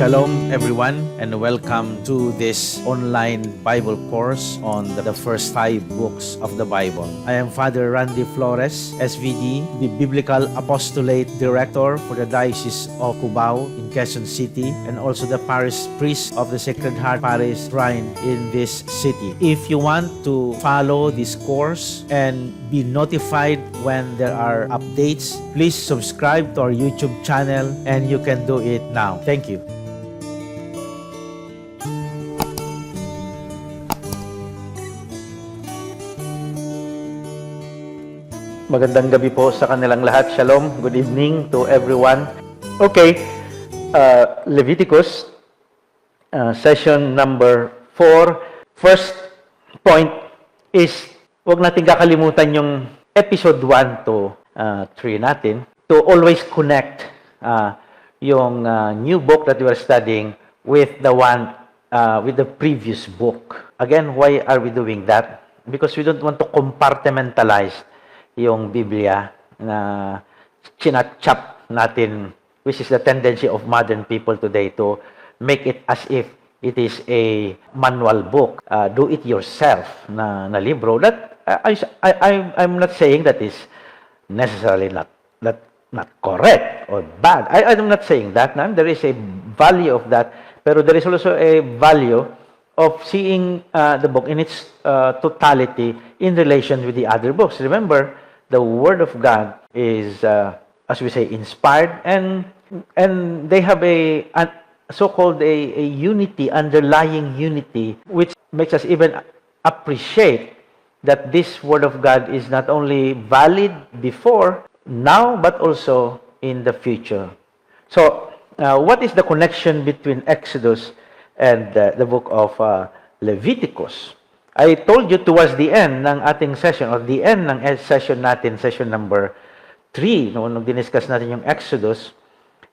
Shalom everyone, and welcome to this online Bible course on the first 5 books of the Bible. I am Father Randy Flores, SVD, the Biblical Apostolate Director for the Diocese of Cubao in Quezon City, and also the Parish Priest of the Sacred Heart Parish Shrine in this city. If you want to follow this course and be notified when there are updates, please subscribe to our YouTube channel, and you can do it now. Thank you. Magandang gabi po sa kanilang lahat. Shalom. Good evening to everyone. Okay, Leviticus, session number 4. First point is, huwag natin kakalimutan yung episode 1 to 3 natin to always connect yung new book that we are studying with the one with the previous book. Again, why are we doing that? Because we don't want to compartmentalize yung Biblia na chinachap natin, which is the tendency of modern people today to make it as if it is a manual book, do-it-yourself na libro. That I'm not saying that is necessarily not correct or bad. I'm not saying that. There is a value of that, pero there is also a value of seeing the book in its totality in relation with the other books. Remember, the Word of God is, as we say, inspired, and they have a so-called a unity, underlying unity, which makes us even appreciate that this Word of God is not only valid before, now, but also in the future. So, what is the connection between Exodus and the book of Leviticus? I told you towards the end ng ating session, or the end ng session natin, session number 3, nung diniscuss natin yung Exodus,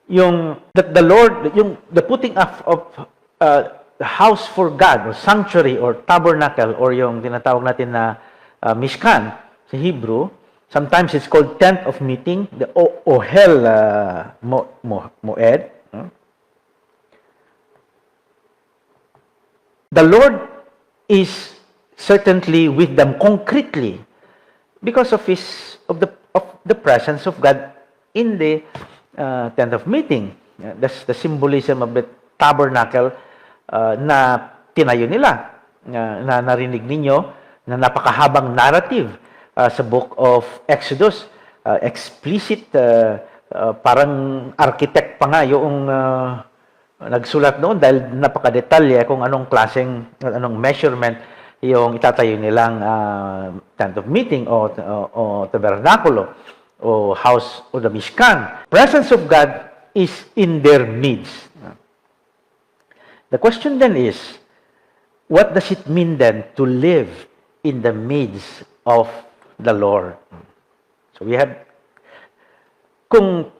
yung that the Lord, yung the putting up of the house for God, or sanctuary, or tabernacle, or yung tinatawag natin na Mishkan sa Hebrew. Sometimes it's called tent of meeting, the Ohel Moed. The Lord is certainly with them concretely because of the presence of God in the tent of meeting. That's the symbolism of the tabernacle na tinayo nila, na narinig ninyo, na napakahabang narrative sa book of Exodus. Explicit, parang architect pa nga yung nagsulat noon dahil napakadetalye kung anong measurement yung itatayo nilang tent of meeting o tabernakulo o house o the Mishkan. Presence of God is in their midst. The question then is, what does it mean then to live in the midst of the Lord? So we have, kung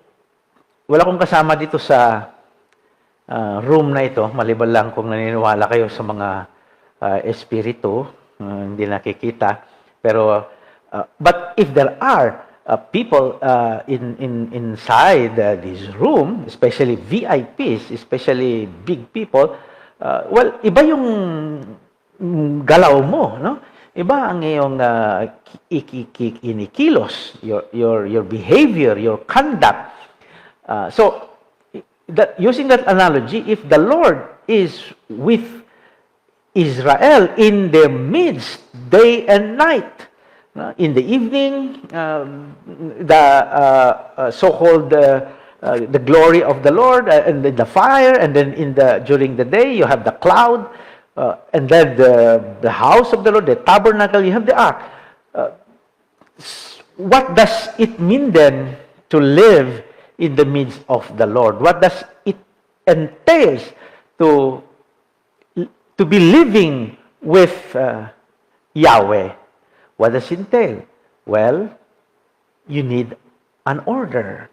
wala kong kasama dito sa room na ito, maliban lang kung naniniwala kayo sa mga espiritu, hindi nakikita, pero but if there are people inside this room, especially VIPs, especially big people, well, iba yung galaw mo, no? Iba ang iyong inikilos, your behavior, your conduct. So using that analogy, if the Lord is with Israel in their midst, day and night. In the evening, the so-called the glory of the Lord, and then the fire, and then during the day you have the cloud, and then the house of the Lord, the tabernacle, you have the ark. What does it mean then to live in the midst of the Lord? What does it entails to be living with Yahweh? What does it entail? Well, you need an order.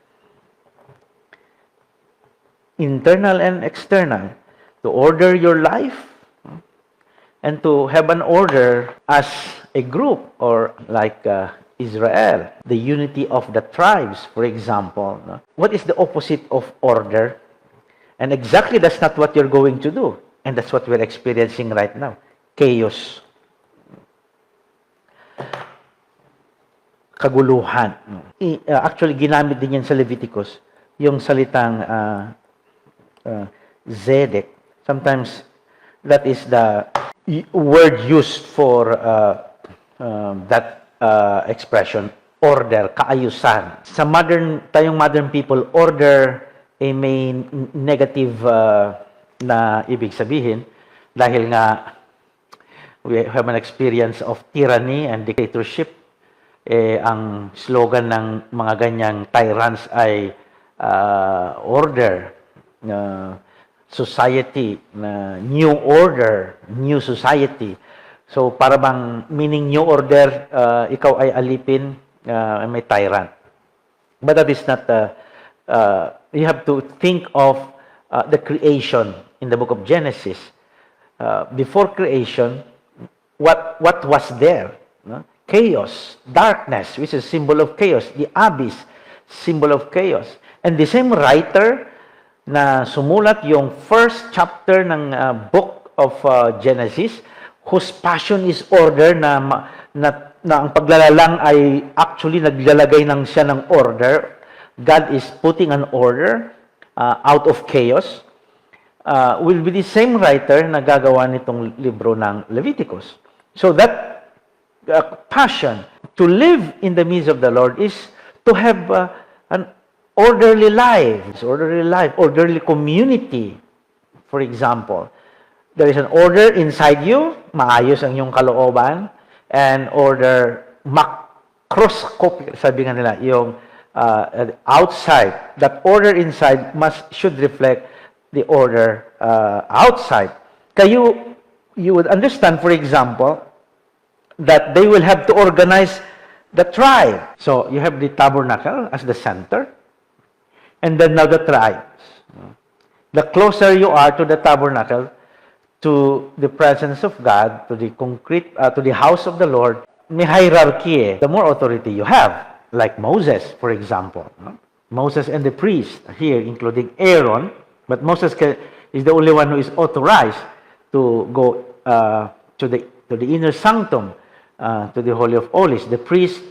Internal and external. To order your life and to have an order as a group, or like Israel, the unity of the tribes, for example. What is the opposite of order? And exactly that's not what you're going to do. And that's what we're experiencing right now. Chaos. Kaguluhan. Actually, ginamit din yan sa Leviticus, yung salitang zedek. Sometimes, that is the word used for that expression, order, kaayusan. Sa tayong modern people, order ay may negative na ibig sabihin dahil nga we have an experience of tyranny and dictatorship. Ang slogan ng mga ganyang tyrants ay order, society, new order, new society. So, para bang meaning new order, ikaw ay alipin, may tyrant. But that is not, you have to think of the creation in the book of Genesis. Before creation, what was there? No? Chaos, darkness, which is a symbol of chaos. The abyss, symbol of chaos. And the same writer na sumulat yung first chapter ng book of Genesis, whose passion is order, na ang paglalalang ay actually naglalagay ng siya ng order. God is putting an order out of chaos. Will be the same writer na gagawa nitong libro ng Leviticus. So that passion to live in the midst of the Lord is to have an orderly life, orderly community. For example, there is an order inside you, maayos ang iyong kalooban, and order macroscopic, sabi nga nila, yung outside. That order inside should reflect the order outside. Kaya you would understand, for example, that they will have to organize the tribe. So, you have the tabernacle as the center, and then now the tribes. The closer you are to the tabernacle, to the presence of God, to the concrete, to the house of the Lord, may hierarchy. The more authority you have, like Moses, for example. Moses and the priest here, including Aaron, but Moses is the only one who is authorized to go to the inner sanctum, to the Holy of Holies. The priest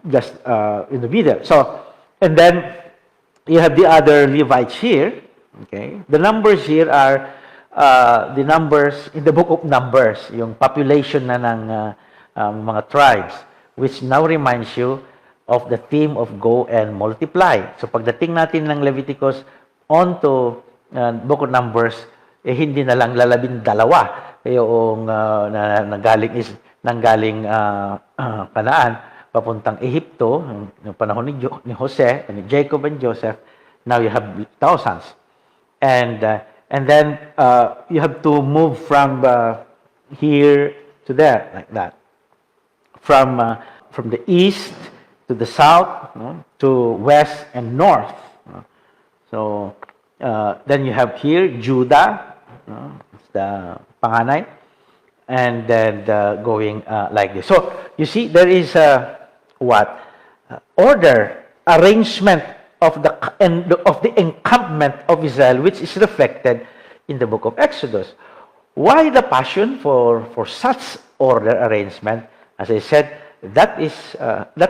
just in the middle. So, and then you have the other Levites here. Okay, the numbers here are the numbers in the book of Numbers, yung population na ng mga tribes, which now reminds you of the theme of go and multiply. So pagdating natin ng Leviticus onto book of Numbers, hindi na lang lalabing dalawa yung nanggaling Kanaan papuntang Ehipto ng panahon ni Jose, ni Jacob and Joseph. Now you have thousands, and then you have to move from here to there, like that, from the east to the south, to west and north. So then you have here Judah, it's the panganay, and then going like this. So you see, there is order, arrangement of the encampment of Israel, which is reflected in the book of Exodus. Why the passion for such order arrangement? As I said, that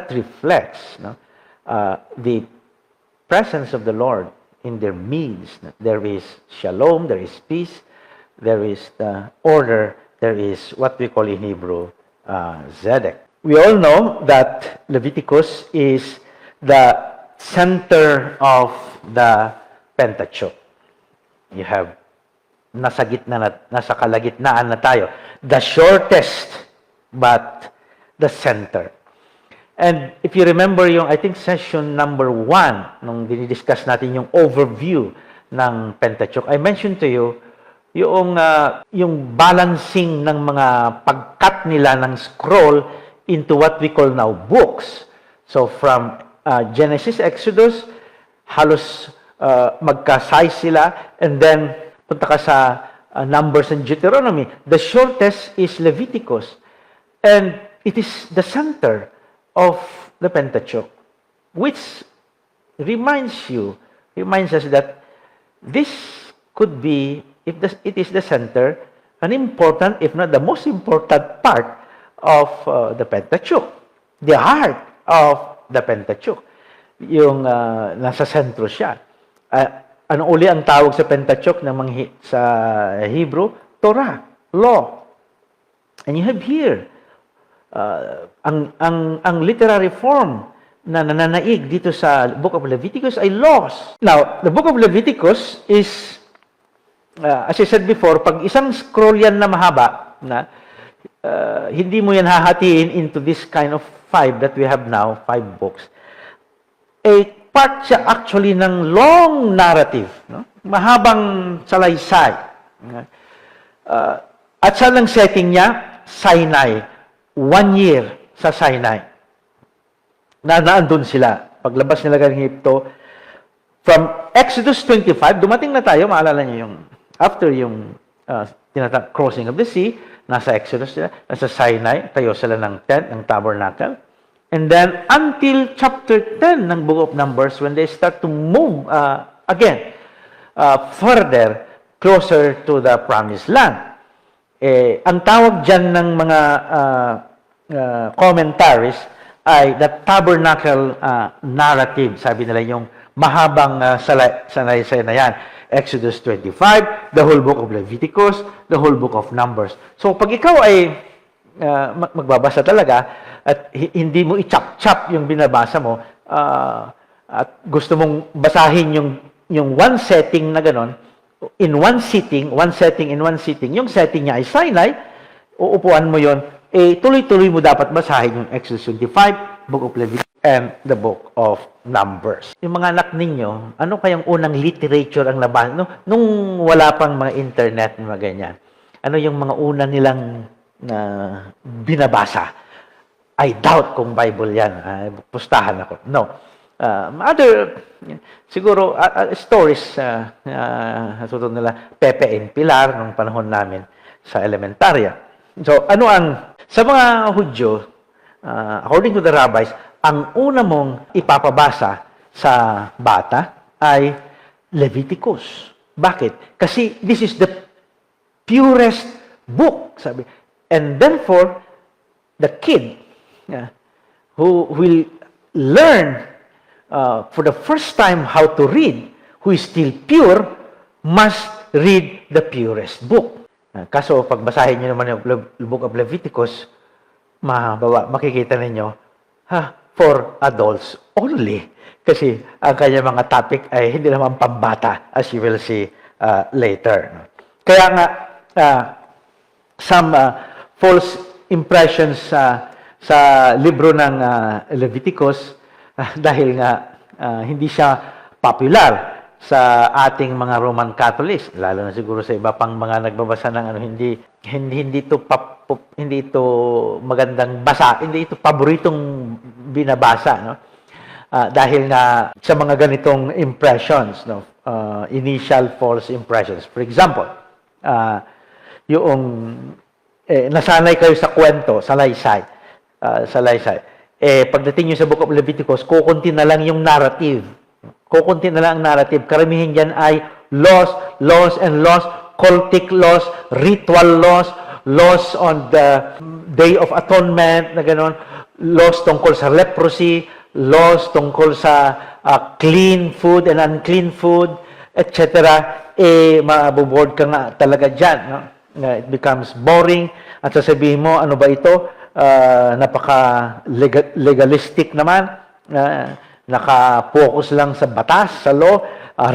reflects the presence of the Lord in their midst. There is shalom, there is peace, there is the order, there is what we call in Hebrew Zedek. We all know that Leviticus is the center of the Pentateuch. You have nasa kalagitnaan na tayo. The shortest, but the center. And if you remember yung, I think, session number 1, nung dinidiscuss natin yung overview ng Pentateuch, I mentioned to you yung balancing ng mga pagkat nila ng scroll into what we call now books. So from Genesis, Exodus, halos magka-size sila, and then punta ka sa Numbers and Deuteronomy. The shortest is Leviticus, and it is the center of the Pentateuch, which reminds us that this could be, if it is the center, an important, if not the most important part of the Pentateuch. The heart of the Pentateuch. Yung nasa sentro siya. Ano uli ang tawag sa Pentateuch sa Hebrew? Torah, law. And you have here, ang literary form na nananaig dito sa Book of Leviticus ay laws. Now, the Book of Leviticus is, as I said before, pag isang scroll yan na mahaba, na hindi mo yan hahatiin into this kind of 5 that we have now, 5 books. Part siya actually ng long narrative, no? Mahabang salaysay. At saan ang setting niya? Sinai. 1 year sa Sinai. Naandun sila. Paglabas nila ng Egypto, from Exodus 25, dumating na tayo, maalala niyo yung, after yung crossing of the sea, nasa Exodus sila, nasa Sinai, tayo sila ng tent, ng tabernacle. And then, until chapter 10 ng Book of Numbers, when they start to move again, further, closer to the Promised Land. Ang tawag dyan ng mga commentaries ay the tabernacle narrative. Sabi nila yung mahabang salaysay na yan. Exodus 25, the whole book of Leviticus, the whole book of Numbers. So, pag ikaw ay magbabasa talaga at hindi mo i-chop-chop yung binabasa mo at gusto mong basahin yung one setting na ganon, in one sitting, one setting in one sitting, yung setting niya ay Sinai, uupuan mo yon, tuloy-tuloy mo dapat basahin yung Exodus 25, Book of Leviticus, and the Book of Numbers. Yung mga anak ninyo, ano kayang unang literature ang nabasa? Nung wala pang mga internet, mga ganyan, ano yung mga una nilang binabasa? I doubt kung Bible yan. Pustahan ako. No. Siguro, stories, natutun nila, Pepe and Pilar, nung panahon namin sa elementarya. So, sa mga Hudyo, according to the rabbis, ang una mong ipapabasa sa bata ay Leviticus. Bakit? Kasi this is the purest book, sabi. And therefore, the kid who will learn for the first time how to read, who is still pure, must read the purest book. Kaso, pag basahin nyo naman yung Book of Leviticus, makikita ninyo, for adults only. Kasi ang kanya mga topic ay hindi naman pambata, as you will see later. Kaya nga, some false impressions sa libro ng Leviticus dahil nga hindi siya popular sa ating mga Roman Catholics, lalo na siguro sa iba pang mga nagbabasa ng hindi ito magandang basa, hindi ito paboritong binabasa, no? Dahil nga sa mga ganitong impressions, no? Initial false impressions. For example, yung nasanay kayo sa kwento, salaysay. Pagdating nyo sa Book of Leviticus, kukunti na lang yung narrative. Kukunti na lang ang narrative. Karamihan dyan ay laws and laws, cultic laws, ritual laws on the Day of Atonement, na gano'n, laws tungkol sa leprosy, laws tungkol sa clean food and unclean food, etc. Mabuboard ka nga talaga dyan. No? It becomes boring. At sasabihin mo, ano ba ito? Napaka-legalistic naman. Naka-focus lang sa batas, sa law.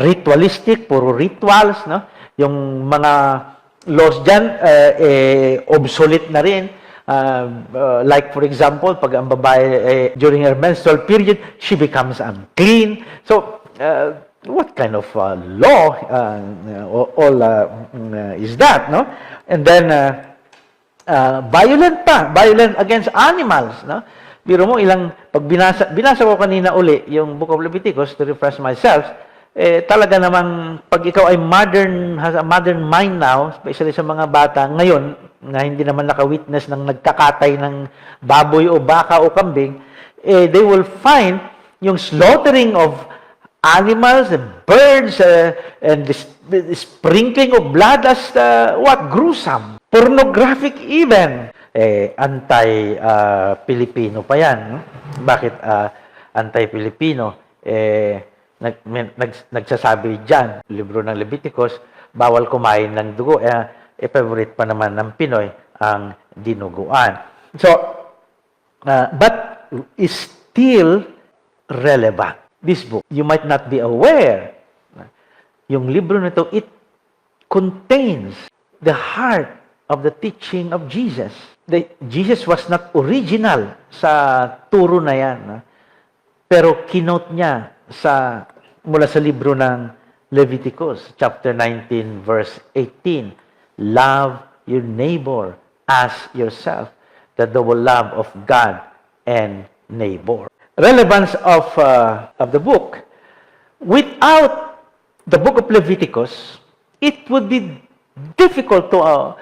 Ritualistic, puro rituals. No? Yung mga laws dyan, obsolete na rin. Like for example, pag ang babae during her menstrual period, she becomes unclean. So, what kind of law is that, no? And then violent against animals, no? Biro mo pag binasa ko kanina uli yung Book of Leviticus to refresh myself, talaga namang pag ikaw ay has a modern mind now, especially sa mga bata ngayon na hindi naman naka-witness ng nagkakatay ng baboy o baka o kambing, they will find yung slaughtering of animals, and birds, and the sprinkling of blood as gruesome. Pornographic even. Anti-Filipino pa yan. No? Bakit anti-Filipino? Nagsasabi dyan, libro ng Leviticus, bawal kumain ng dugo. Favorite pa naman ng Pinoy ang dinuguan. So, but is still relevant. This book, you might not be aware. Yung libro nito, it contains the heart of the teaching of Jesus. Jesus was not original sa turo na yan. Pero kinote niya mula sa libro ng Leviticus, chapter 19, verse 18. Love your neighbor as yourself. The double love of God and neighbor. Relevance of the book. Without the book of Leviticus, it would be difficult to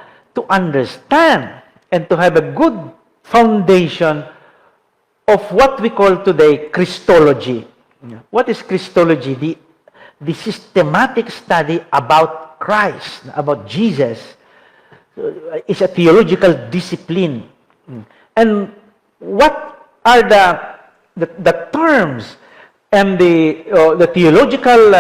understand and to have a good foundation of what we call today Christology. What is Christology? The systematic study about Christ, about Jesus, is a theological discipline. And what are the terms and the theological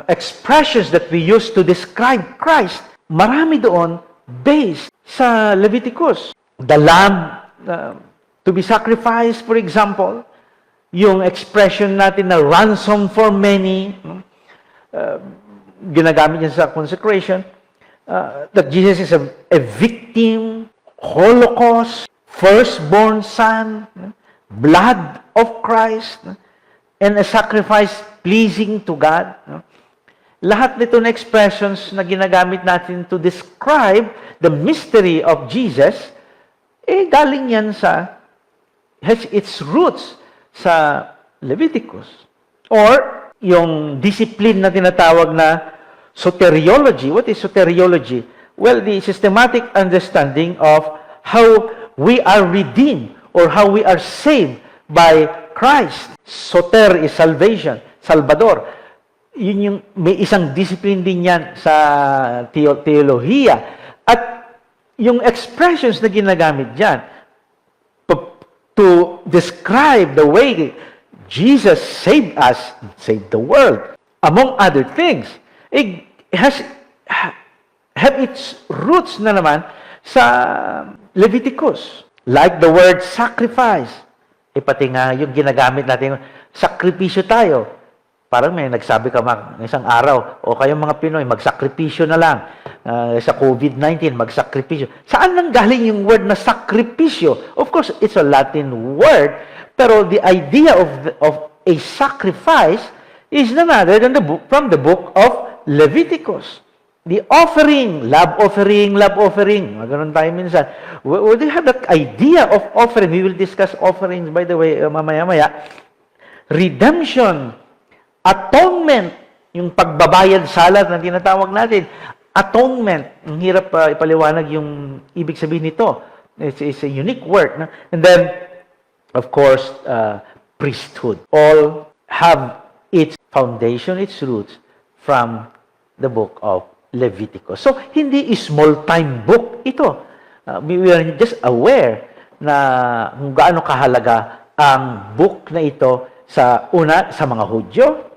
expressions that we use to describe Christ? Marami doon based sa Leviticus. The lamb to be sacrificed, for example, yung expression natin na ransom for many, ginagamit niya sa consecration, that Jesus is a victim, Holocaust, firstborn son, blood of Christ, and a sacrifice pleasing to God. Lahat nito na expressions na ginagamit natin to describe the mystery of Jesus, galing yan has its roots sa Leviticus. Or, yung discipline na tinatawag na soteriology. What is soteriology? Well, the systematic understanding of how we are redeemed or how we are saved by Christ. Soter is salvation, Salvador. Yun yung, may isang discipline din yan sa teolohiya. At yung expressions na ginagamit dyan to describe the way Jesus saved us, saved the world, among other things, it have its roots na naman sa Leviticus. Like the word sacrifice. Pati nga yung ginagamit natin, sakripisyo tayo. Parang may nagsabi ka isang araw, o kayong mga Pinoy, magsakripisyo na lang. Sa COVID-19, magsakripisyo. Saan nang galing yung word na sakripisyo? Of course, it's a Latin word, pero the idea of a sacrifice is none other than from the book of Leviticus. The offering, love offering, love offering. Ganun tayo minsan. We do have that idea of offering. We will discuss offerings, by the way, mamaya-maya. Redemption, atonement, yung pagbabayad salat na tinatawag natin. Atonement, ang hirap ipaliwanag yung ibig sabihin nito. It's a unique word. No? And then, of course, priesthood. All have its foundation, its roots from the book of Leviticus. So, hindi small-time book ito. We are just aware na kung gaano kahalaga ang book na ito sa mga Hudyo,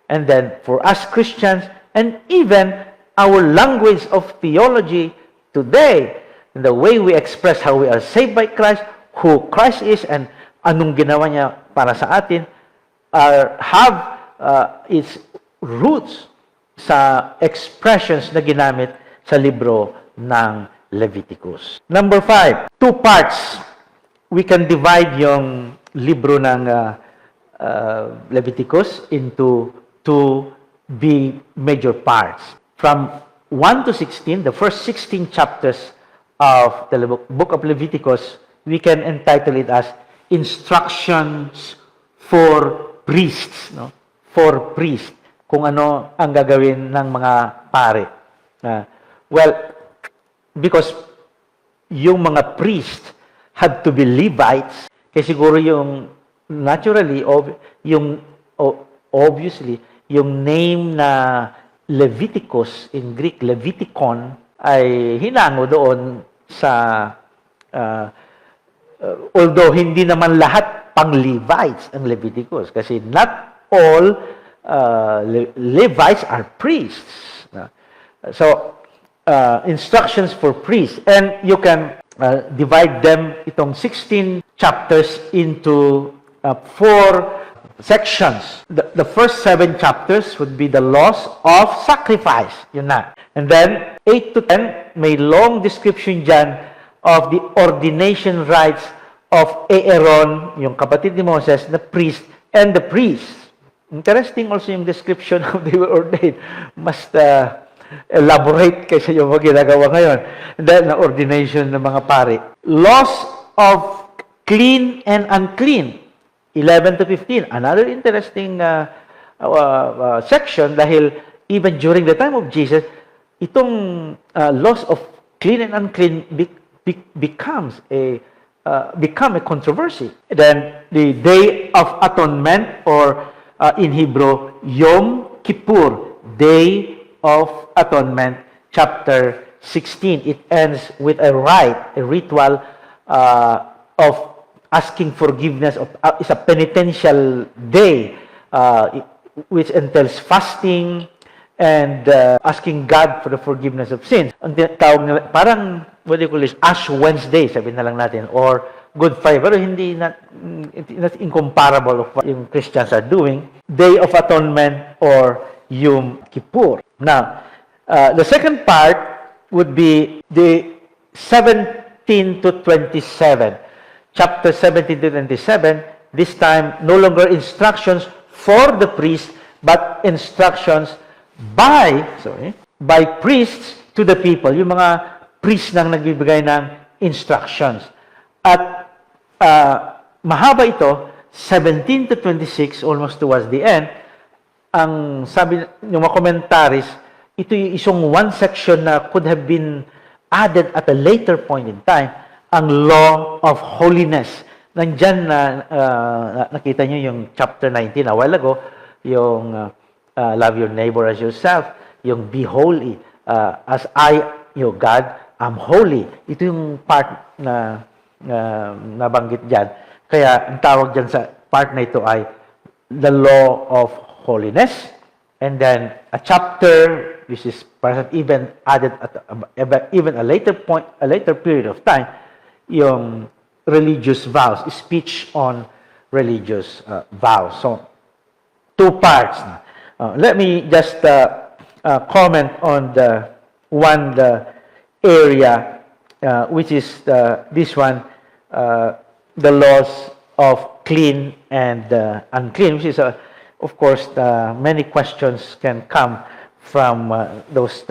and then for us Christians, and even our language of theology today, the way we express how we are saved by Christ, who Christ is, and anong ginawa niya para sa atin, have its roots sa expressions na ginamit sa libro ng Leviticus. Number 5, 2 parts. We can divide yung libro ng Leviticus into 2 big major parts. From 1 to 16, the first 16 chapters of the book of Leviticus, we can entitle it as Instructions for Priests. No? For priests. Kung ano ang gagawin ng mga pare. Well, because yung mga priests had to be Levites, kasi siguro yung naturally, obviously, yung name na Leviticus, in Greek, Leviticon, ay hinango doon sa, uh, although hindi naman lahat pang Levites ang Leviticus, kasi not all Levites are priests. So, instructions for priests. And you can divide them, itong 16 chapters, into 4 sections. The first 7 chapters would be the laws of sacrifice. Yun na. And then, 8 to 10, may long description dyan of the ordination rites of Aaron, yung kapatid ni Moses, the priest, and the priests. Interesting also yung description of they were ordained. Must elaborate kaysa yung mga ginagawa ngayon. And then, na ordination ng mga pari. Laws of clean and unclean. 11 to 15. Another interesting section dahil even during the time of Jesus, itong laws of clean and unclean become a controversy. Then, the Day of Atonement, or in Hebrew, Yom Kippur, Day of Atonement, chapter 16. It ends with a rite, a ritual of asking forgiveness. It's a penitential day, which entails fasting and asking God for the forgiveness of sins. Ang tawag nila, parang, what do you call this, Ash Wednesday, sabi na lang natin, or Good Friday, pero hindi not incomparable of what yung Christians are doing. Day of Atonement or Yom Kippur. Now, the second part would be the 17 to 27. Chapter 17 to 27, this time, no longer instructions for the priest, but instructions by priests to the people. Yung mga priests nang nagbibigay ng instructions. At mahaba ito, 17 to 26, almost towards the end. Ang sabi ng mga commentaries, ito yung isang one section na could have been added at a later point in time, ang law of holiness. Nandyan na nakita nyo yung chapter 19 a while ago, yung love your neighbor as yourself, yung be holy, as I, God, am holy. Ito yung part na nabanggit dyan. Kaya ang tawag dyan sa part na ito ay the law of holiness. And then a chapter, which is perhaps even added at even a later point, a later period of time, yung religious vows, speech on religious vows. So, 2 parts. Let me just comment on the area, which is this one, the laws of clean and unclean, which is, of course, many questions can come from those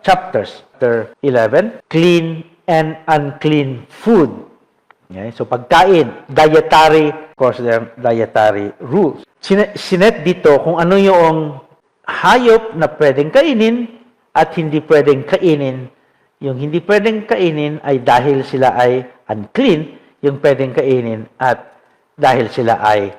chapters. Chapter 11, clean and unclean food. Okay? So, pagkain, dietary, of course, there are dietary rules. Sinet dito kung ano yung hayop na pwedeng kainin at hindi pwedeng kainin. Yung hindi pwedeng kainin ay dahil sila ay unclean, yung pwedeng kainin at dahil sila ay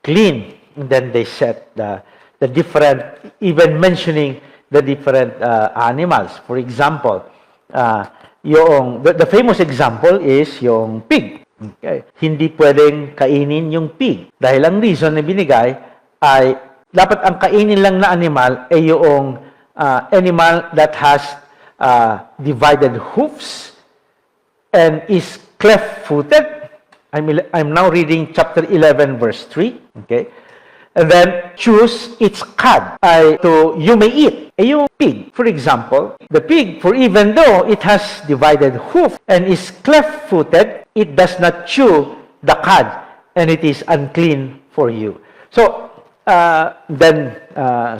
clean. And then they set the different, even mentioning the different animals. For example, the famous example is yung pig. Okay. Hindi pwedeng kainin yung pig. Dahil ang reason na binigay ay dapat ang kainin lang na animal ay yung animal that has divided hoofs and is cleft-footed. I'm now reading chapter 11, verse 3. Okay. And then, choose its cud, you may eat. Yung pig, for example, the pig, for even though it has divided hoof and is cleft-footed, it does not chew the cud, and it is unclean for you. So, then,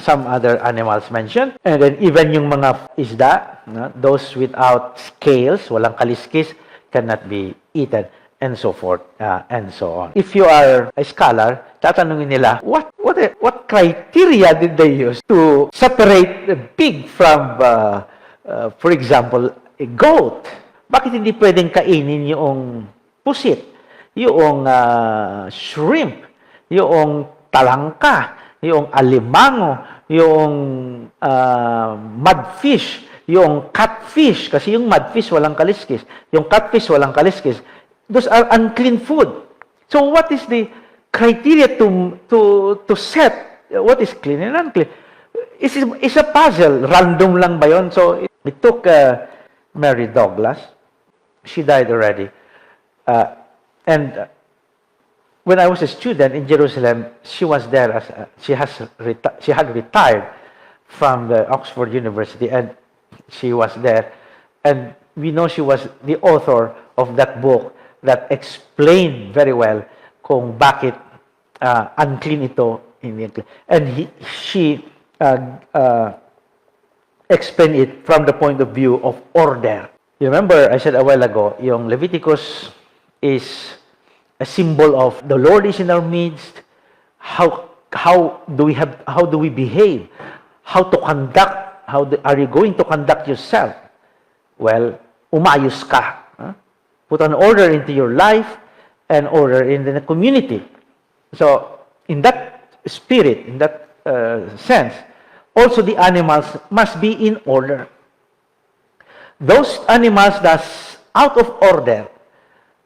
some other animals mentioned, and then even yung mga isda, those without scales, walang kaliskis, cannot be eaten, and so forth, and so on. If you are a scholar, tatanungin nila, what criteria did they use to separate the pig from, for example, a goat? Bakit hindi pwedeng kainin yung pusit, yung shrimp, yung talangka, yung alimango, yung mudfish, yung catfish, kasi yung mudfish walang kaliskis, yung catfish walang kaliskis. Those are unclean food. So what is the criteria to set what is clean and unclean? It's a puzzle. Random lang ba yun? So it took Mary Douglas. She died already. And when I was a student in Jerusalem, she was there as she had retired from the Oxford University, and she was there. And we know she was the author of that book that explained very well kung bakit unclean ito. And she explained it from the point of view of order. You remember, I said a while ago, yung Leviticus is a symbol of the Lord is in our midst. How do we behave? How to conduct? Are you going to conduct yourself? Well, umayos ka. Put an order into your life and order in the community. So, in that spirit, in that sense, also the animals must be in order. Those animals that's out of order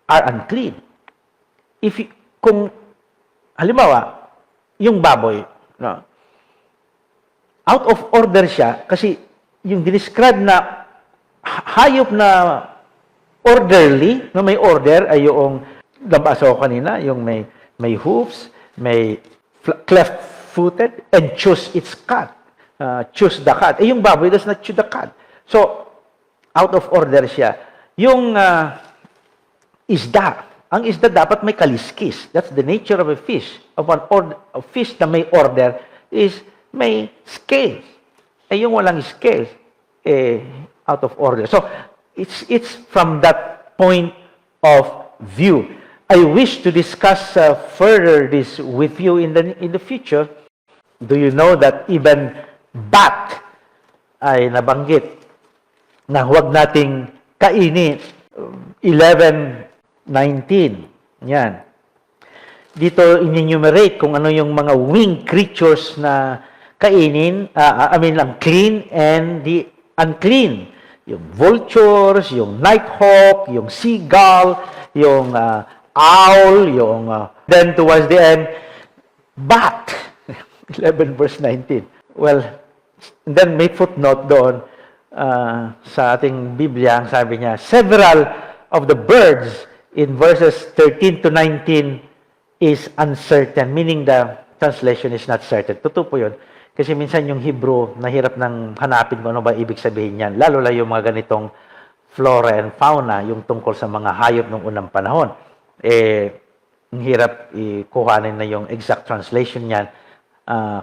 are unclean. Kung halimbawa, yung baboy, no, out of order siya kasi yung describe na hayop na orderly, no, may order ay yung nabasa ko kanina, yung may hoofs, may cleft-footed, and chews its cud. Chews the cud. Yung baboy does not chew the cud. So, out of order siya. Yung isda, ang isda dapat may kaliskis. That's the nature of a fish. A fish na may order is may scales. Yung walang scales, out of order. So, it's from that point of view. I wish to discuss further this with you in the future. Do you know that even bat ay nabanggit na huwag nating kainin? 11:19. Yan. Dito in-enumerate kung ano yung mga winged creatures na kainin, ang clean and the unclean. Yung vultures, yung nighthawk, yung seagull, yung owl, yung then towards the end, bat. 11 verse 19. Well, then may footnote doon sa ating Biblia, ang sabi niya, several of the birds in verses 13 to 19 is uncertain, meaning the translation is not certain. Totoo po yun. Kasi minsan yung Hebrew, nahirap nang hanapin kung ano ba ibig sabihin niyan. Lalo lang yung mga ganitong flora and fauna, yung tungkol sa mga hayop ng unang panahon. Ang hirap kuhanin na yung exact translation niyan,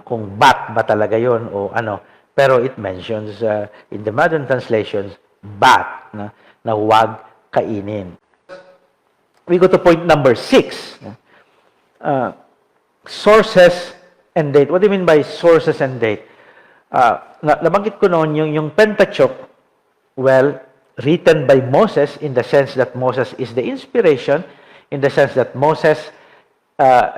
kung bat ba talaga yun o ano. Pero it mentions, in the modern translations, bat, na huwag kainin. We go to point number 6. Sources and date. What do you mean by sources and date? Nabanggit ko noon yung Pentateuch, well, written by Moses in the sense that Moses is the inspiration, in the sense that Moses,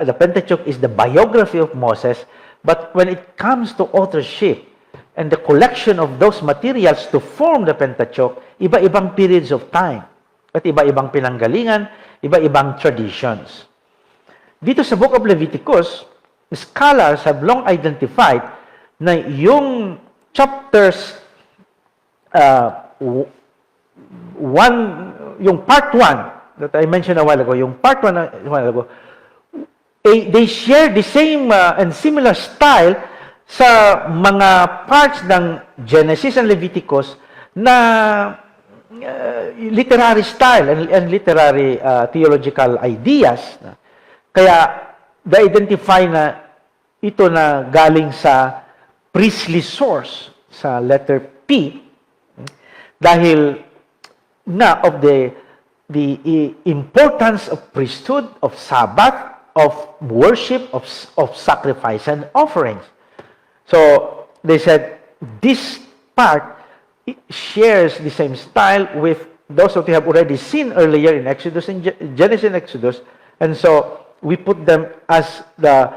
the Pentateuch is the biography of Moses, but when it comes to authorship and the collection of those materials to form the Pentateuch, iba-ibang periods of time at iba-ibang pinanggalingan, iba-ibang traditions. Dito sa Book of Leviticus, scholars have long identified na yung chapters yung part 1 that I mentioned a while ago, yung part 1 a while ago, they share the same and similar style sa mga parts ng Genesis and Leviticus na literary style and literary theological ideas. Kaya na-identify na ito na galing sa priestly source, sa letter P, dahil na of the importance of priesthood, of Sabbath, of worship, of sacrifice and offerings. So, they said, this part shares the same style with those that we have already seen earlier in Exodus, in Genesis and Exodus, and so we put them as the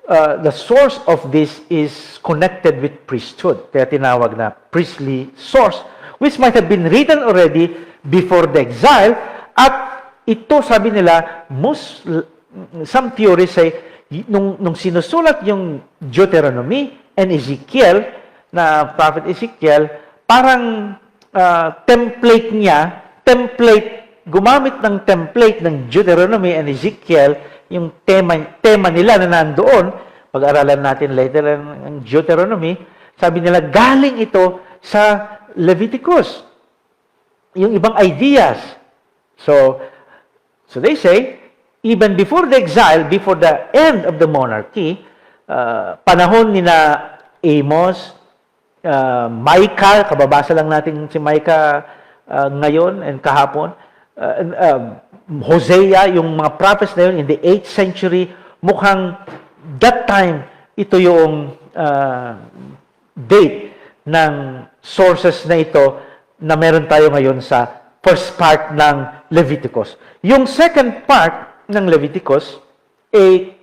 the source of this is connected with priesthood. Kaya tinawag na priestly source, which might have been written already before the exile. At ito, sabi nila, some theories say, nung sinusulat yung Deuteronomy and Ezekiel, na Prophet Ezekiel, parang gumamit ng template ng Deuteronomy and Ezekiel, yung tema nila na nandoon, pag-aralan natin later ang Deuteronomy, sabi nila, galing ito sa Leviticus. Yung ibang ideas. So they say, even before the exile, before the end of the monarchy, panahon ni na Amos, Micah, kababasa lang natin si Micah ngayon and kahapon, Hosea, yung mga prophets na yun in the 8th century, mukhang that time, ito yung date ng sources na ito na meron tayo ngayon sa first part ng Leviticus. Yung second part ng Leviticus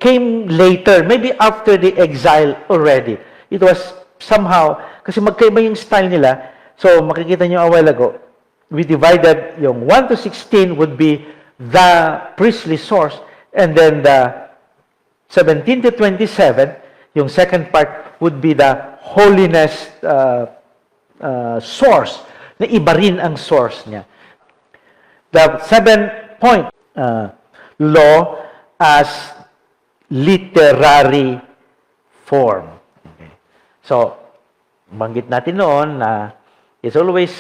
came later, maybe after the exile already. It was somehow, kasi magkaiba yung style nila, so makikita nyo a while ago, we divided yung 1 to 16 would be the priestly source, and then the 17 to 27, yung second part would be the holiness source, na iba rin ang source niya. The 7th point, law as literary form. Okay. So, banggit natin noon na it's always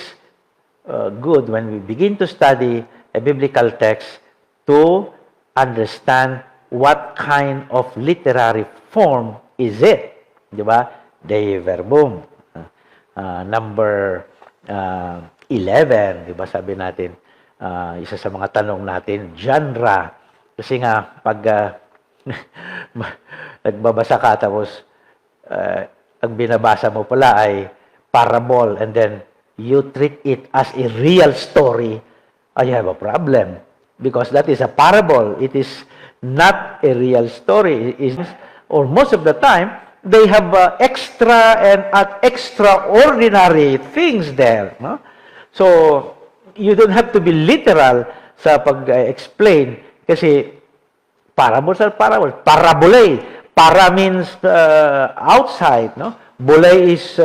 good when we begin to study a biblical text to understand what kind of literary form is it. Di ba? Dei verbum. Number 11, di ba sabi natin, isa sa mga tanong natin, genre. Kasi nga, pag nagbabasa ka, tapos ang binabasa mo pala ay parable, and then you treat it as a real story, you have a problem. Because that is a parable. It is not a real story. Or most of the time, they have extra and extraordinary things there. No? So, you don't have to be literal sa pag-explain. Kasi, parables are parables. Parabole. Para means outside. No? Bole is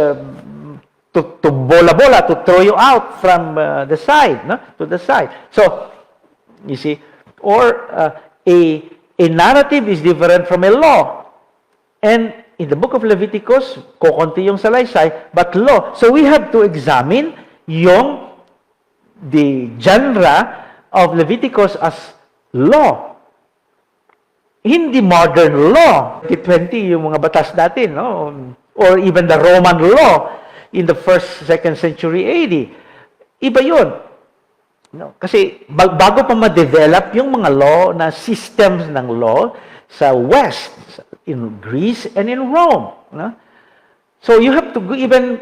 to bola-bola, to throw you out from the side, no? To the side. So, you see, or a narrative is different from a law. And in the book of Leviticus, kokonti yung salaysay, but law. So we have to examine the genre of Leviticus as law. Hindi modern law. 20 yung mga batas natin, no? Or even the Roman law in the 1st, 2nd century AD. Iba yun. No? Kasi bago pa ma-develop yung mga law na systems ng law sa West, in Greece and in Rome. No? So you have to go even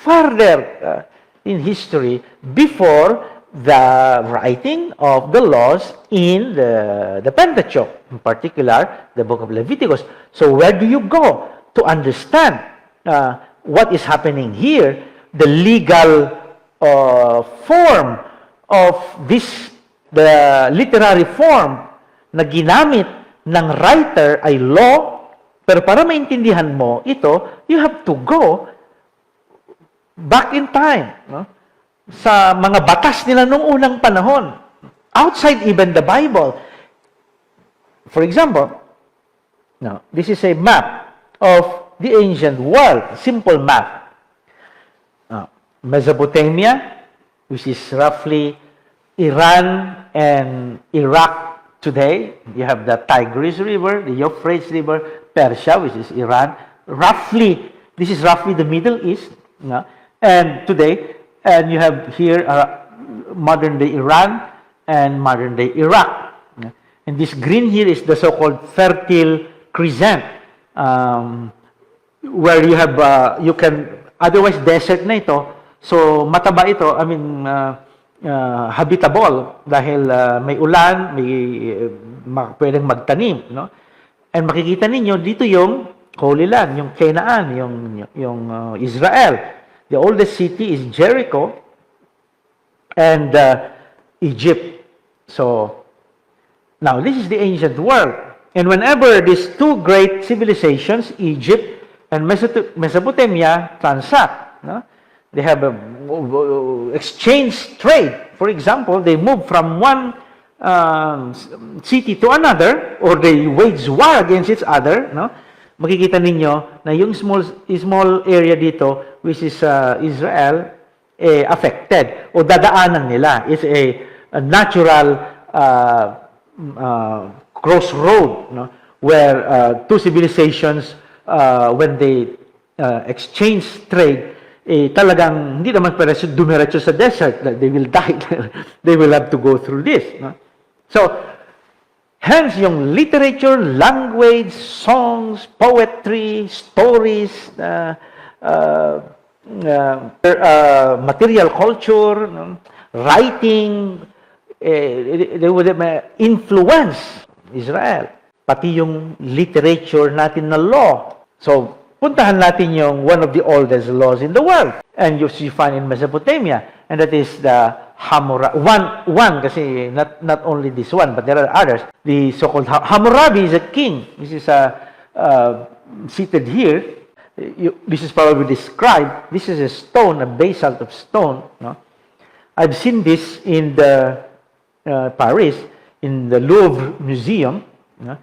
further in history before the writing of the laws in the Pentateuch, in particular, the book of Leviticus. So where do you go to understand what is happening here, the legal form of this, the literary form na ginamit ng writer ay law, pero para maintindihan mo ito, you have to go back in time, no? Sa mga batas nila nung unang panahon, outside even the Bible. For example, no, this is a map of the ancient world, simple map. Mesopotamia, which is roughly Iran and Iraq today. You have the Tigris River, the Euphrates River, Persia, which is Iran. Roughly, this is roughly the Middle East. And today, and you have here modern-day Iran and modern-day Iraq. And this green here is the so-called Fertile Crescent, where you have, you can, otherwise desert na ito, so mataba ito, I mean, habitable, dahil may ulan, may pwedeng magtanim, no? And makikita ninyo, dito yung Holy Land, yung Canaan, yung Israel. The oldest city is Jericho and Egypt. So, now, this is the ancient world. And whenever these two great civilizations, Egypt and Mesopotamia, transact, no? They have a exchange trade. For example, they move from one city to another, or they wage war against each other, no? Makikita ninyo na yung small area dito, which is Israel, affected o dadaanan nila. It's a natural crossroad, no? Where two civilizations, when they exchange trade, talagang hindi naman dumiretso sa desert. They will die. They will have to go through this. No? So, hence yung literature, language, songs, poetry, stories, material culture, no? Writing, they would influence Israel. Pati yung literature natin na law. So, puntahan natin yung one of the oldest laws in the world. And you find in Mesopotamia. And that is the Hammurabi. One kasi not only this one, but there are others. The so-called Hammurabi is a king. This is seated here. This is probably described. This is a stone, a basalt of stone. No? I've seen this in the Paris, in the Louvre Museum. No?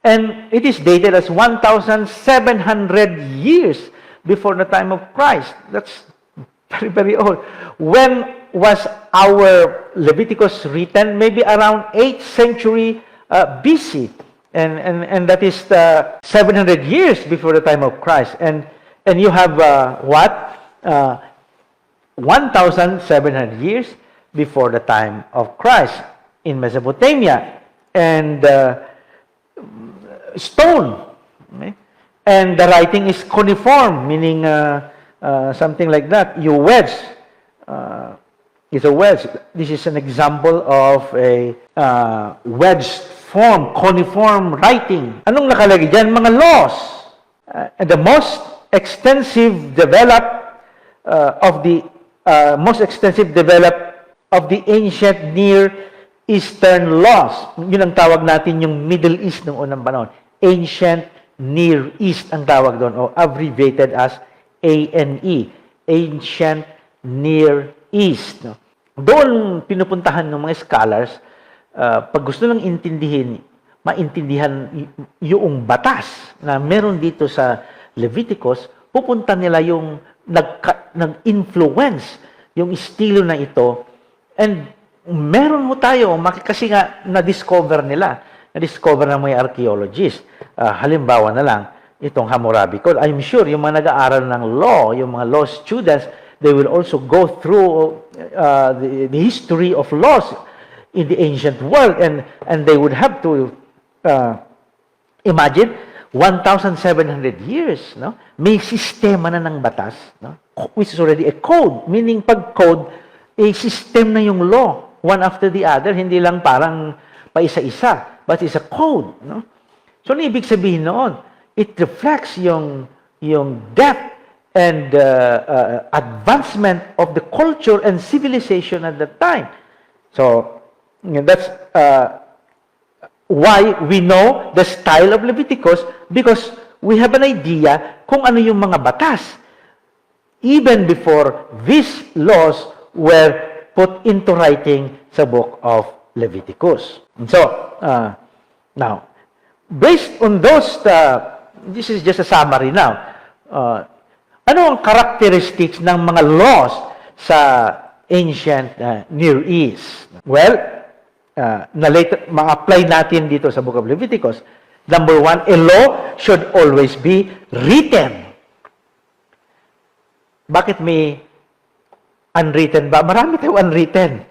And it is dated as 1,700 years before the time of Christ. That's very, very old. When was our Leviticus written? Maybe around 8th century BC. And that is 700 years before the time of Christ. And you have 1,700 years before the time of Christ in Mesopotamia. And stone. Okay? And the writing is cuneiform, meaning something like that. You wedge. It's a wedge. This is an example of a wedged form, cuneiform writing. Anong nakalagay dyan? Mga laws. The most extensive developed of the ancient Near Eastern laws. Yun ang tawag natin yung Middle East ng unang panahon. Ancient Near East ang tawag doon, o abbreviated as ANE. Ancient Near East. No? Doon pinupuntahan ng mga scholars, pag gusto lang maintindihan yung batas na meron dito sa Leviticus, pupunta nila yung nag-influence yung estilo na ito. And meron mo tayo, kasi nga na-discover ng mga archaeologists. Halimbawa na lang, itong Hammurabi Code. I'm sure yung mga nag-aaral ng law, yung mga law students, they will also go through the history of laws in the ancient world, and they would have to imagine 1,700 years, no? May sistema na ng batas, no? Which is already a code, meaning pag code, system na yung law, one after the other, hindi lang parang paisa-isa, but it's a code, no? So, ano ibig sabihin noon? It reflects yung depth and advancement of the culture and civilization at that time. So, that's why we know the style of Leviticus, because we have an idea kung ano yung mga batas even before these laws were put into writing sa Book of Leviticus. And so, now, based on those, this is just a summary now. Ano ang characteristics ng mga laws sa ancient Near East? Well, ma-apply natin dito sa Book of Leviticus. Number one, a law should always be written. Bakit may unwritten ba? Marami tayong unwritten.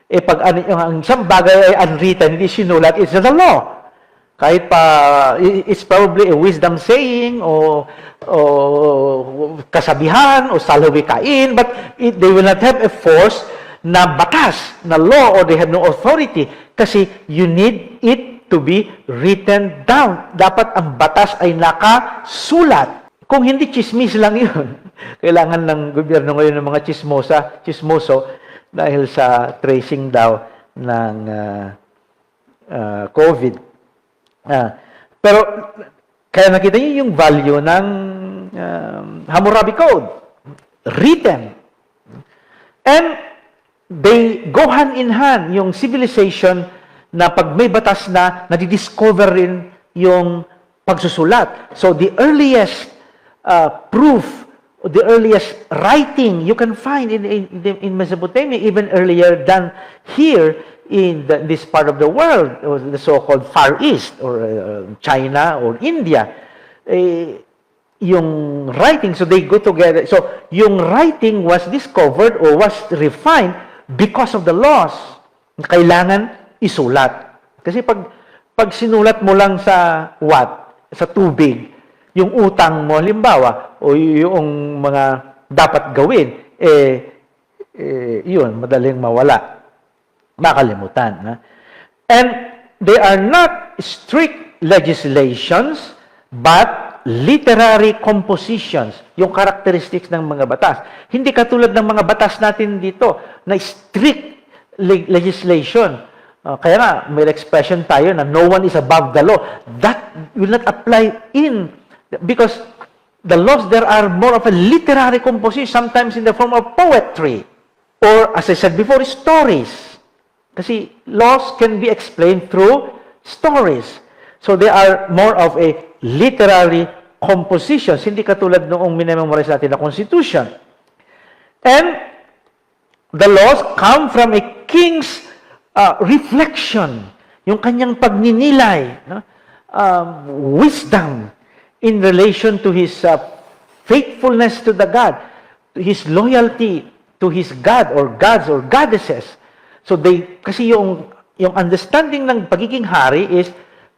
Pag ang isang bagay ay unwritten, hindi sinulat, it's the law. Kahit pa, it's probably a wisdom saying, o kasabihan, o salawikain, but they will not have a force na batas, na law, or they have no authority. Kasi you need it to be written down. Dapat ang batas ay nakasulat. Kung hindi chismis lang yun, kailangan ng gobyerno ngayon ng mga chismoso, dahil sa tracing daw ng COVID. Pero, kaya nakita niyo yung value ng Hammurabi Code. Written. And they go hand in hand, yung civilization na pag may batas na, nadidiscover rin yung pagsusulat. So, the earliest proof, the earliest writing you can find in Mesopotamia, even earlier than here in this part of the world, or the so-called Far East, or China, or India. Yung writing, so they go together. So, yung writing was discovered or was refined because of the laws. Kailangan isulat. Kasi pag sinulat mo lang sa sa tubig, yung utang mo, halimbawa, o yung mga dapat gawin, yun, madaling mawala. Makalimutan. And they are not strict legislations, but literary compositions, yung characteristics ng mga batas. Hindi katulad ng mga batas natin dito, na strict legislation. Kaya nga, may expression tayo na no one is above the law. That will not apply because the laws there are more of a literary composition, sometimes in the form of poetry, or as I said before, stories. Kasi laws can be explained through stories. So they are more of a literary compositions, hindi katulad noong minememorize natin na Constitution. And the laws come from a king's reflection, yung kanyang pagninilay, wisdom, in relation to his faithfulness to the God, to his loyalty to his God or gods or goddesses. So kasi yung understanding ng pagiging hari is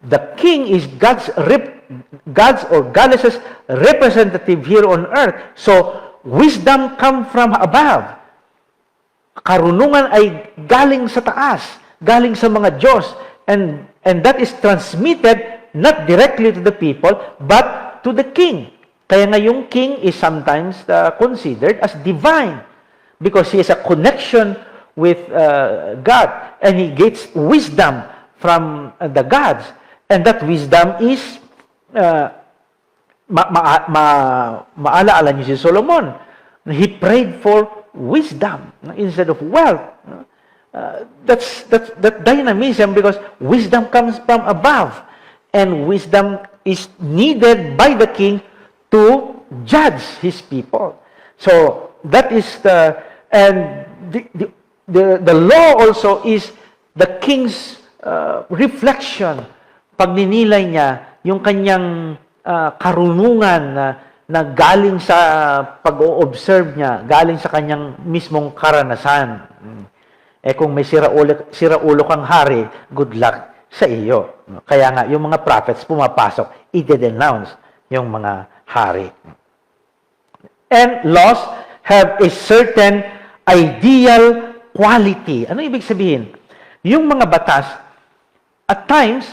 the king is God's or goddesses representative here on earth. So wisdom come from above. Karunungan ay galing sa taas, galing sa mga Diyos, and that is transmitted not directly to the people, but to the king. Kaya nga yung king is sometimes considered as divine because he has a connection with God, and he gets wisdom from the gods. And that wisdom is, maalaala niyo si Solomon. He prayed for wisdom instead of wealth. That dynamism, because wisdom comes from above. And wisdom is needed by the king to judge his people. So that is the law also is the king's reflection. Pagninilay niya yung kanyang karunungan na galing sa pag-o-observe niya, galing sa kanyang mismong karanasan. Kung may siraulo kang hari, good luck sa iyo. Kaya nga, yung mga prophets pumapasok, i-denounce yung mga hari. And laws have a certain ideal quality. Ano ibig sabihin? Yung mga batas, at times,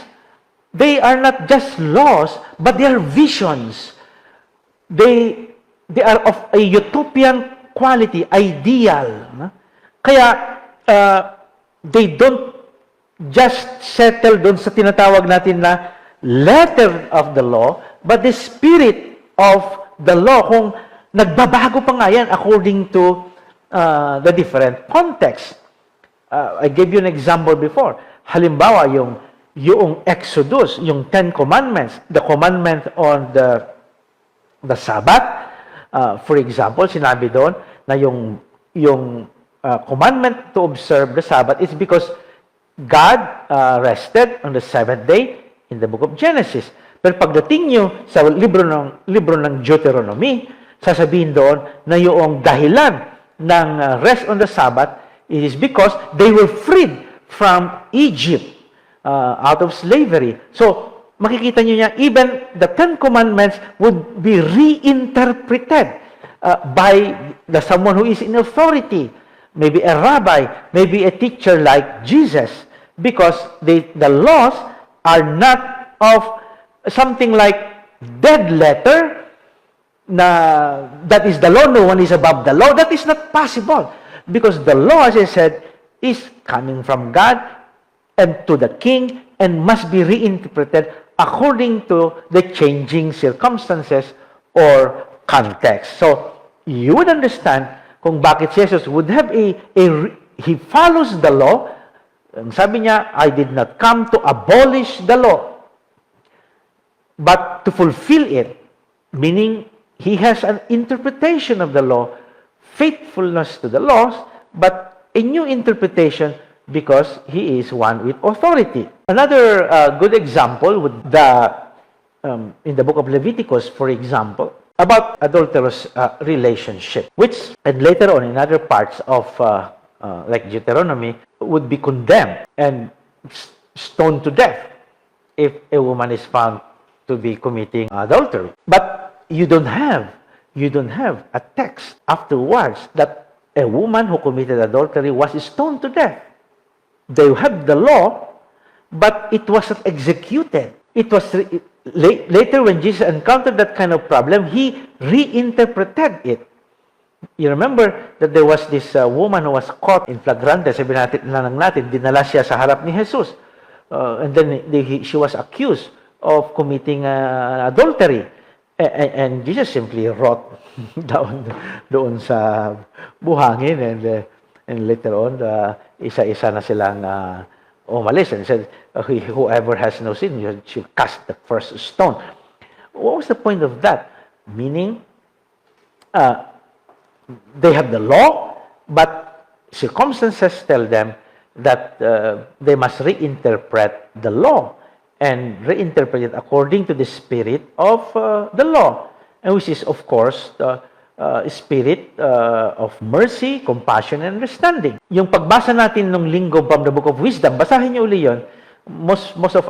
they are not just laws, but they are visions. They are of a utopian quality, ideal. Kaya, they don't just settle doon sa tinatawag natin na letter of the law, but the spirit of the law, kung nagbabago pa nga yan according to the different context. I gave you an example before. Halimbawa, yung Exodus, yung 10 Commandments, the commandment on the Sabbath, for example, sinabi doon na yung commandment to observe the Sabbath is because God rested on the seventh day in the book of Genesis. Pero pagdating nyo sa libro ng Deuteronomy, sasabihin doon na yung dahilan ng rest on the Sabbath is because they were freed from Egypt, out of slavery. So, makikita nyo niya, even the 10 Commandments would be reinterpreted by someone who is in authority. Maybe a rabbi, maybe a teacher like Jesus. Because the laws are not of something like dead letter, na that is the law, no one is above the law. That is not possible. Because the law, as I said, is coming from God and to the king and must be reinterpreted according to the changing circumstances or context. So, you would understand kung bakit si Jesus would have he follows the law. Sabi niya, I did not come to abolish the law, but to fulfill it. Meaning, he has an interpretation of the law, faithfulness to the laws, but a new interpretation because he is one with authority. Another good example would in the book of Leviticus, for example, about adulterous relationship, which, and later on in other parts of like Deuteronomy, would be condemned and stoned to death if a woman is found to be committing adultery. But you don't have a text afterwards that a woman who committed adultery was stoned to death. They have the law, but it wasn't executed. It was later when Jesus encountered that kind of problem, he reinterpreted it. You remember that there was this woman who was caught in flagrante, sabi natin, dinala siya sa harap ni Jesus. And then she was accused of committing adultery. And Jesus simply wrote doon sa buhangin, and later on, isa-isa na silang umalis, and said, whoever has no sin, you should cast the first stone. What was the point of that? Meaning, they have the law, but circumstances tell them that they must reinterpret the law and reinterpret it according to the spirit of the law, and which is, of course, the spirit of mercy, compassion, and understanding. Yung pagbasa natin ng linggo from the Book of Wisdom, basahin niyo uli yun. Most of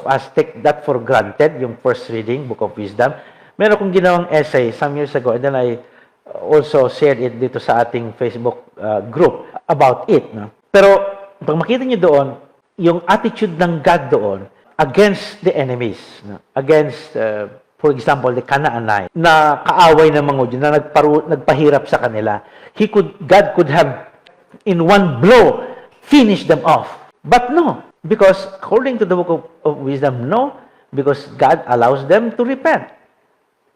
us take that for granted, yung first reading, Book of Wisdom. Meron akong ginawang essay some years ago, and then I also shared it dito sa ating Facebook group about it. No? Pero, pag makita niyo doon, yung attitude ng God doon against the enemies, no? Against, for example, the Canaanite, na kaaway ng mga Hudyo, na nagpahirap sa kanila. God could have, in one blow, finished them off. But no, because according to the Book of Wisdom, no, because God allows them to repent.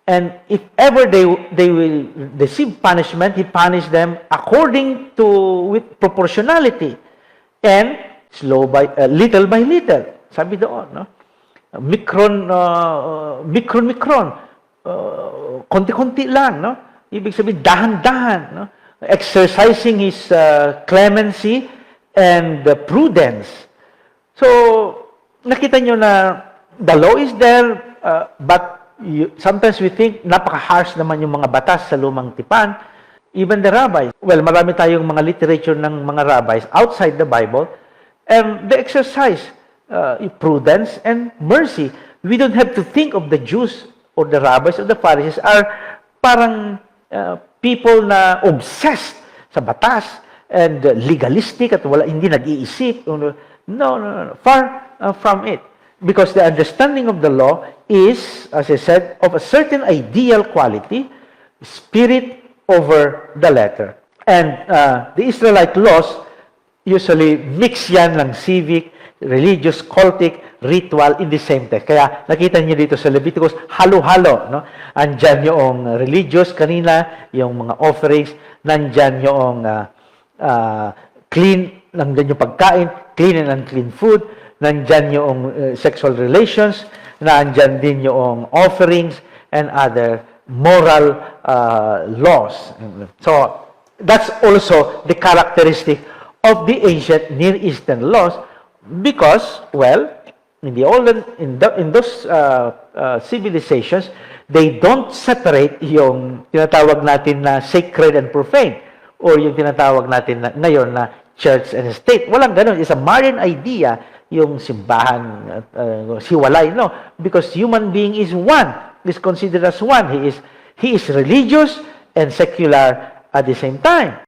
And if ever they will receive punishment, He punished them according to, with proportionality. And little by little. Sabi doon, no? Mikron, konti-konti lang, no? Ibig sabihin, dahan-dahan, no? Exercising His clemency and prudence. So, nakita nyo na the law is there, but sometimes we think, napaka-harsh naman yung mga batas sa lumang tipan. Even the rabbis. Well, marami tayong mga literature ng mga rabbis outside the Bible, and they exercise prudence and mercy. We don't have to think of the Jews or the rabbis or the Pharisees are parang people na obsessed sa batas and legalistic at hindi nag-iisip. No. Far from it. Because the understanding of the law is, as I said, of a certain ideal quality, spirit over the letter. And the Israelite laws usually mix yan ng civic, religious, cultic, ritual in the same text. Kaya nakita niyo dito sa Leviticus, halo-halo. No? Andyan yung religious kanina, yung mga offerings, nandyan yung clean, nandyan yung pagkain, clean and unclean food, nandyan yung sexual relations, nandyan din yung offerings and other moral laws. So, that's also the characteristic of the ancient Near Eastern laws because, well, in those civilizations, they don't separate yung tinatawag natin na sacred and profane or yung tinatawag natin na, ngayon na church and state. Walang ganun. It's a modern idea yung simbahan, siwalay, no? Because human being is one, is considered as one. He is religious and secular at the same time.